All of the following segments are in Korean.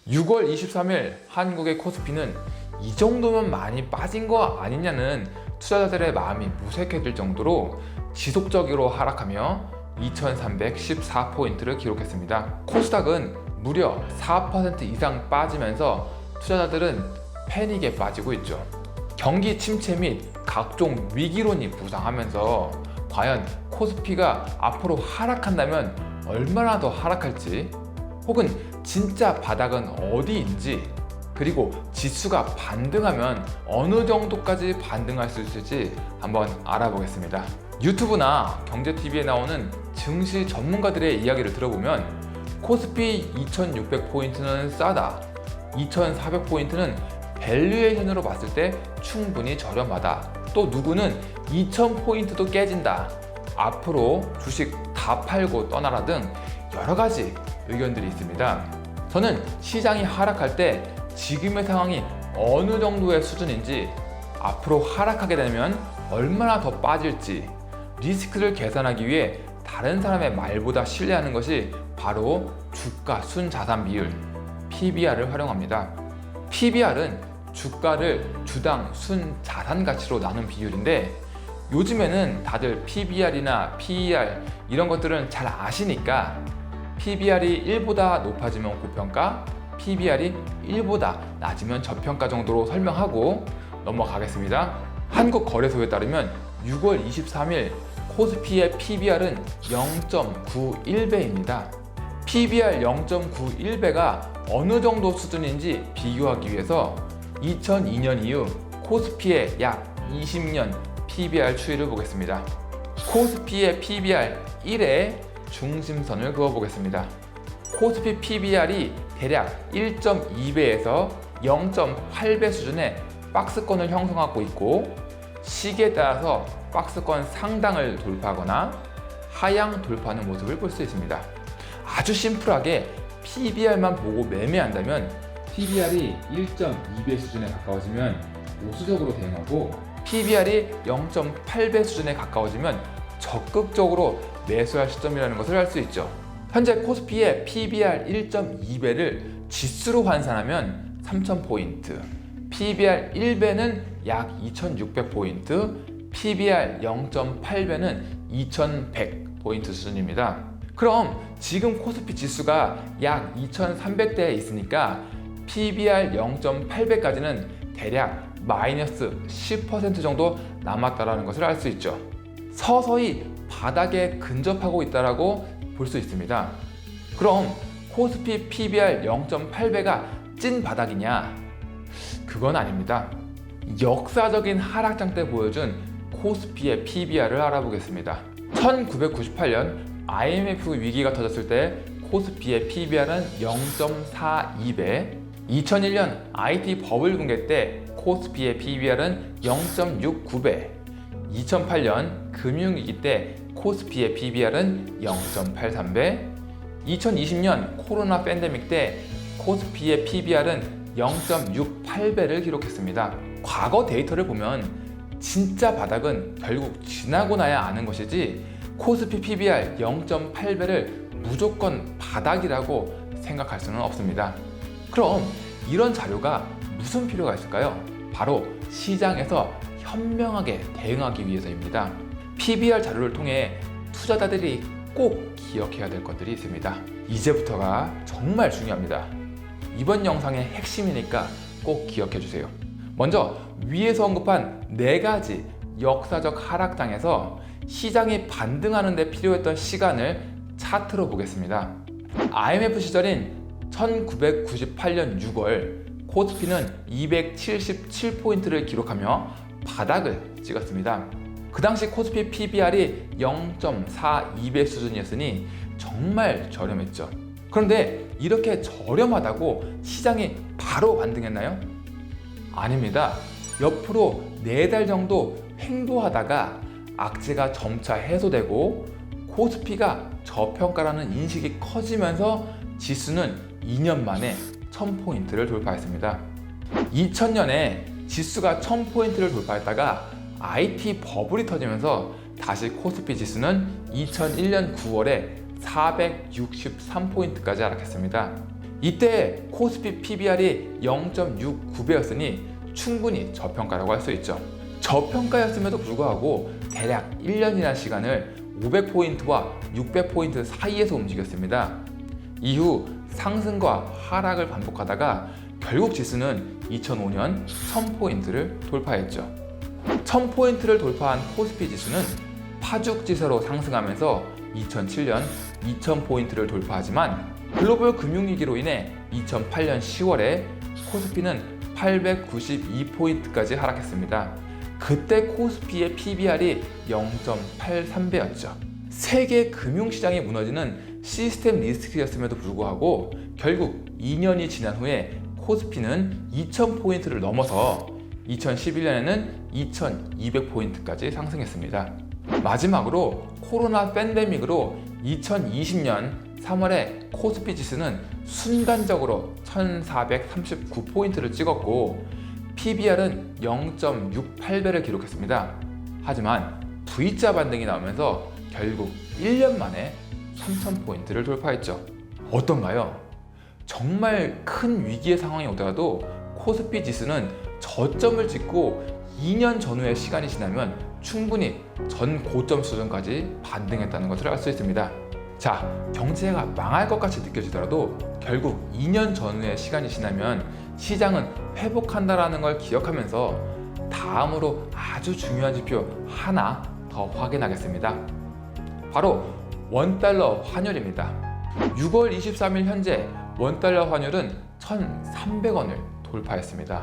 6월 23일 한국의 코스피는 이 정도면 많이 빠진 거 아니냐는 투자자들의 마음이 무색해질 정도로 지속적으로 하락하며 2314포인트를 기록했습니다. 코스닥은 무려 4% 이상 빠지면서 투자자들은 패닉에 빠지고 있죠. 경기 침체 및 각종 위기론이 부상하면서 과연 코스피가 앞으로 하락한다면 얼마나 더 하락할지, 혹은 진짜 바닥은 어디인지, 그리고 지수가 반등하면 어느 정도까지 반등할 수 있을지 한번 알아보겠습니다. 유튜브나 경제TV에 나오는 증시 전문가들의 이야기를 들어보면 코스피 2600포인트는 싸다, 2400포인트는 밸류에이션으로 봤을 때 충분히 저렴하다, 또 누구는 2000포인트도 깨진다, 앞으로 주식 다 팔고 떠나라 등 여러가지 의견들이 있습니다. 저는 시장이 하락할 때 지금의 상황이 어느 정도의 수준인지, 앞으로 하락하게 되면 얼마나 더 빠질지 리스크를 계산하기 위해 다른 사람의 말보다 신뢰하는 것이 바로 주가 순자산 비율 PBR을 활용합니다. PBR은 주가를 주당 순자산 가치로 나눈 비율인데, 요즘에는 다들 PBR이나 PER 이런 것들은 잘 아시니까 PBR이 1보다 높아지면 고평가, PBR이 1보다 낮으면 저평가 정도로 설명하고 넘어가겠습니다. 한국거래소에 따르면 6월 23일 코스피의 PBR은 0.91배입니다. PBR 0.91배가 어느 정도 수준인지 비교하기 위해서 2002년 이후 코스피의 약 20년 PBR 추이를 보겠습니다. 코스피의 PBR 1의 중심선을 그어보겠습니다. 코스피 PBR이 대략 1.2배에서 0.8배 수준의 박스권을 형성하고 있고, 시기에 따라서 박스권 상단을 돌파하거나 하향 돌파하는 모습을 볼 수 있습니다. 아주 심플하게 PBR만 보고 매매한다면 PBR이 1.2배 수준에 가까워지면 보수적으로 대응하고, PBR이 0.8배 수준에 가까워지면 적극적으로 매수할 시점이라는 것을 알 수 있죠. 현재 코스피의 PBR 1.2배를 지수로換算하면 3000포인트, PBR 1배는 약 2600포인트, PBR 0.8배는 2100포인트 수준입니다. 그럼 지금 코스피 지수가 약 2300대에 있으니까 PBR 0.8배까지는 대략 마이너스 10% 정도 남았다는 것을 알 수 있죠. 서서히 바닥에 근접하고 있다고 볼 수 있습니다. 그럼 코스피 PBR 0.8배가 찐 바닥이냐? 그건 아닙니다. 역사적인 하락장 때 보여준 코스피의 PBR을 알아보겠습니다. 1998년 IMF 위기가 터졌을 때 코스피의 PBR은 0.42배, 2001년 IT 버블 붕괴 때 코스피의 PBR은 0.69배, 2008년 금융위기 때 코스피의 PBR은 0.83배, 2020년 코로나 팬데믹 때 코스피의 PBR은 0.68배를 기록했습니다. 과거 데이터를 보면 진짜 바닥은 결국 지나고 나야 아는 것이지, 코스피 PBR 0.8배를 무조건 바닥이라고 생각할 수는 없습니다. 그럼 이런 자료가 무슨 필요가 있을까요? 바로 시장에서 현명하게 대응하기 위해서입니다. PBR 자료를 통해 투자자들이 꼭 기억해야 될 것들이 있습니다. 이제부터가 정말 중요합니다. 이번 영상의 핵심이니까 꼭 기억해 주세요. 먼저 위에서 언급한 4가지 역사적 하락장에서 시장이 반등하는 데 필요했던 시간을 차트로 보겠습니다. IMF 시절인 1998년 6월 코스피는 277포인트를 기록하며 바닥을 찍었습니다. 그 당시 코스피 PBR이 0.42배 수준이었으니 정말 저렴했죠. 그런데 이렇게 저렴하다고 시장이 바로 반등했나요? 아닙니다. 옆으로 4달 정도 횡보하다가 악재가 점차 해소되고 코스피가 저평가라는 인식이 커지면서 지수는 2년 만에 1000포인트를 돌파했습니다. 2000년에 지수가 1000포인트를 돌파했다가 IT 버블이 터지면서 다시 코스피 지수는 2001년 9월에 463포인트까지 하락했습니다. 이때 코스피 PBR이 0.69배였으니 충분히 저평가라고 할 수 있죠. 저평가였음에도 불구하고 대략 1년이라는 시간을 500포인트와 600포인트 사이에서 움직였습니다. 이후 상승과 하락을 반복하다가 결국 지수는 2005년 1000포인트를 돌파했죠. 1000포인트를 돌파한 코스피 지수는 파죽지세로 상승하면서 2007년 2000포인트를 돌파하지만 글로벌 금융위기로 인해 2008년 10월에 코스피는 892포인트까지 하락했습니다. 그때 코스피의 PBR이 0.83배였죠. 세계 금융시장이 무너지는 시스템 리스크였음에도 불구하고 결국 2년이 지난 후에 코스피는 2000포인트를 넘어서 2011년에는 2200포인트까지 상승했습니다. 마지막으로 코로나 팬데믹으로 2020년 3월에 코스피 지수는 순간적으로 1439포인트를 찍었고 PBR은 0.68배를 기록했습니다. 하지만 V자 반등이 나오면서 결국 1년 만에 3000포인트를 돌파했죠. 어떤가요? 정말 큰 위기의 상황이 오더라도 코스피 지수는 저점을 찍고 2년 전후의 시간이 지나면 충분히 전 고점 수준까지 반등했다는 것을 알 수 있습니다. 자, 경제가 망할 것 같이 느껴지더라도 결국 2년 전후의 시간이 지나면 시장은 회복한다라는 걸 기억하면서 다음으로 아주 중요한 지표 하나 더 확인하겠습니다. 바로 원달러 환율입니다. 6월 23일 현재 원달러 환율은 1,300원을 돌파했습니다.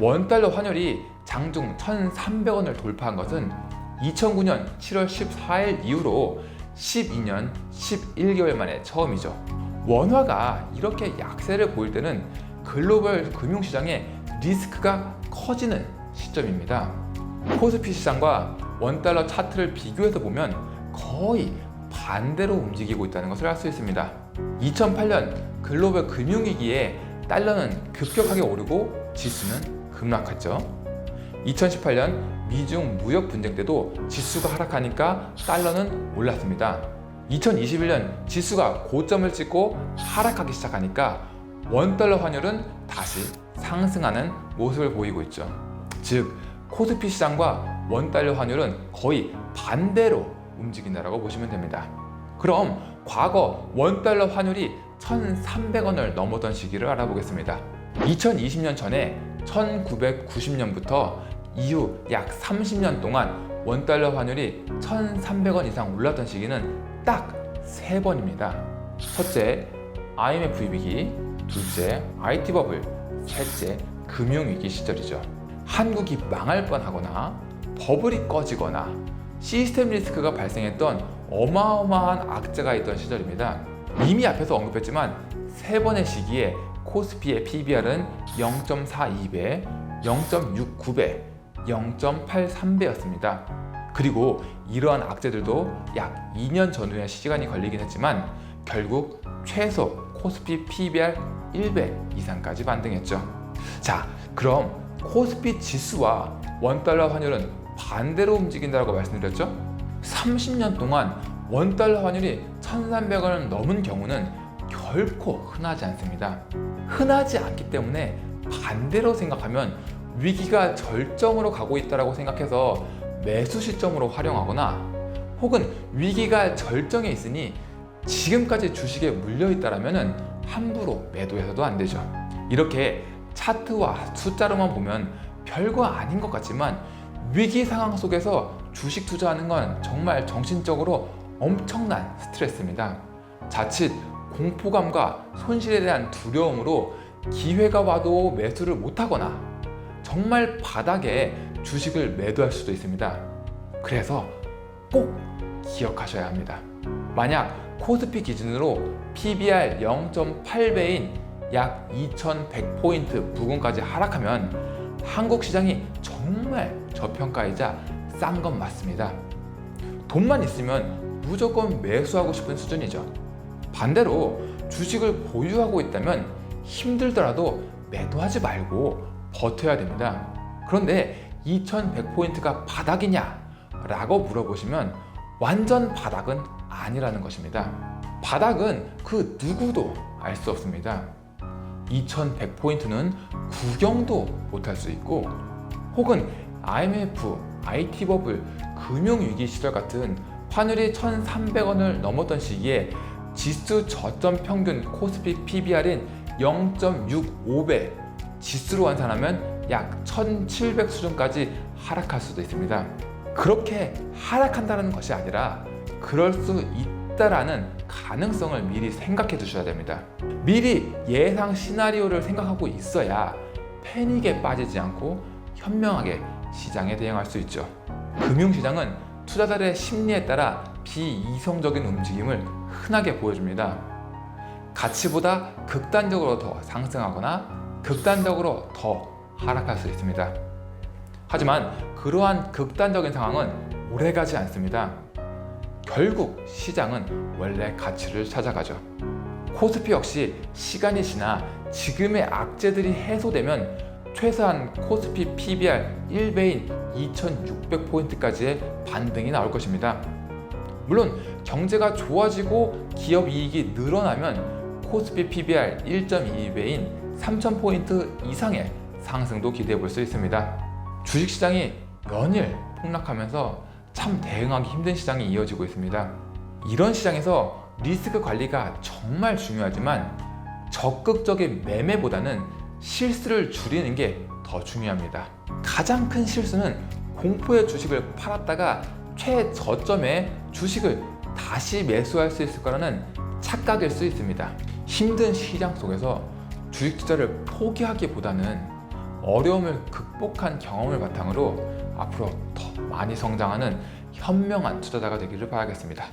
원달러 환율이 장중 1,300원을 돌파한 것은 2009년 7월 14일 이후로 12년 11개월 만에 처음이죠. 원화가 이렇게 약세를 보일 때는 글로벌 금융시장의 리스크가 커지는 시점입니다. 코스피 시장과 원달러 차트를 비교해서 보면 거의 반대로 움직이고 있다는 것을 알 수 있습니다. 2008년 글로벌 금융위기에 달러는 급격하게 오르고 지수는 급락했죠. 2018년 미중 무역 분쟁 때도 지수가 하락하니까 달러는 올랐습니다. 2021년 지수가 고점을 찍고 하락하기 시작하니까 원달러 환율은 다시 상승하는 모습을 보이고 있죠. 즉 코스피 시장과 원달러 환율은 거의 반대로 움직인다고 보시면 됩니다. 그럼 과거 원달러 환율이 1,300원을 넘었던 시기를 알아보겠습니다. 2020년 전에 1990년부터 이후 약 30년 동안 원달러 환율이 1,300원 이상 올랐던 시기는 딱 3번입니다. 첫째, IMF 위기, 둘째, IT 버블, 셋째, 금융위기 시절이죠. 한국이 망할 뻔하거나 버블이 꺼지거나 시스템 리스크가 발생했던 어마어마한 악재가 있던 시절입니다. 이미 앞에서 언급했지만 3번의 시기에 코스피의 PBR은 0.42배, 0.69배, 0.83배였습니다. 그리고 이러한 악재들도 약 2년 전후의 시간이 걸리긴 했지만 결국 최소 코스피 PBR 1배 이상까지 반등했죠. 자, 그럼 코스피 지수와 원달러 환율은 반대로 움직인다고 말씀드렸죠? 30년 동안 원달러 환율이 1,300원을 넘은 경우는 결코 흔하지 않습니다. 흔하지 않기 때문에 반대로 생각하면 위기가 절정으로 가고 있다고 생각해서 매수 시점으로 활용하거나 혹은 위기가 절정에 있으니 지금까지 주식에 물려 있다면 함부로 매도해서도 안 되죠. 이렇게 차트와 숫자로만 보면 별거 아닌 것 같지만 위기 상황 속에서 주식 투자하는 건 정말 정신적으로 엄청난 스트레스입니다. 자칫 공포감과 손실에 대한 두려움으로 기회가 와도 매수를 못하거나 정말 바닥에 주식을 매도할 수도 있습니다. 그래서 꼭 기억하셔야 합니다. 만약 코스피 기준으로 PBR 0.8배인 약 2100포인트 부근까지 하락하면 한국 시장이 정말 저평가이자 싼 건 맞습니다. 돈만 있으면 무조건 매수하고 싶은 수준이죠. 반대로 주식을 보유하고 있다면 힘들더라도 매도하지 말고 버텨야 됩니다. 그런데 2100포인트가 바닥이냐? 라고 물어보시면 완전 바닥은 아니라는 것입니다. 바닥은 그 누구도 알 수 없습니다. 2100포인트는 구경도 못할 수 있고, 혹은 IMF, IT 버블, 금융위기 시절 같은 환율이 1300원을 넘었던 시기에 지수 저점 평균 코스피 PBR인 0.65배, 지수로 환산하면 약 1700 수준까지 하락할 수도 있습니다. 그렇게 하락한다는 것이 아니라 그럴 수 있다라는 가능성을 미리 생각해 두셔야 됩니다. 미리 예상 시나리오를 생각하고 있어야 패닉에 빠지지 않고 현명하게 시장에 대응할 수 있죠. 금융시장은 투자자들의 심리에 따라 비이성적인 움직임을 흔하게 보여줍니다. 가치보다 극단적으로 더 상승하거나 극단적으로 더 하락할 수 있습니다. 하지만 그러한 극단적인 상황은 오래가지 않습니다. 결국 시장은 원래 가치를 찾아가죠. 코스피 역시 시간이 지나 지금의 악재들이 해소되면 최소한 코스피 PBR 1배인 2600포인트까지의 반등이 나올 것입니다. 물론 경제가 좋아지고 기업 이익이 늘어나면 코스피 PBR 1.22배인 3000포인트 이상의 상승도 기대해 볼 수 있습니다. 주식시장이 연일 폭락하면서 참 대응하기 힘든 시장이 이어지고 있습니다. 이런 시장에서 리스크 관리가 정말 중요하지만 적극적인 매매보다는 실수를 줄이는 게 더 중요합니다. 가장 큰 실수는 공포의 주식을 팔았다가 최저점에 주식을 다시 매수할 수 있을 거라는 착각일 수 있습니다. 힘든 시장 속에서 주식 투자를 포기하기보다는 어려움을 극복한 경험을 바탕으로 앞으로 더 많이 성장하는 현명한 투자자가 되기를 바라겠습니다.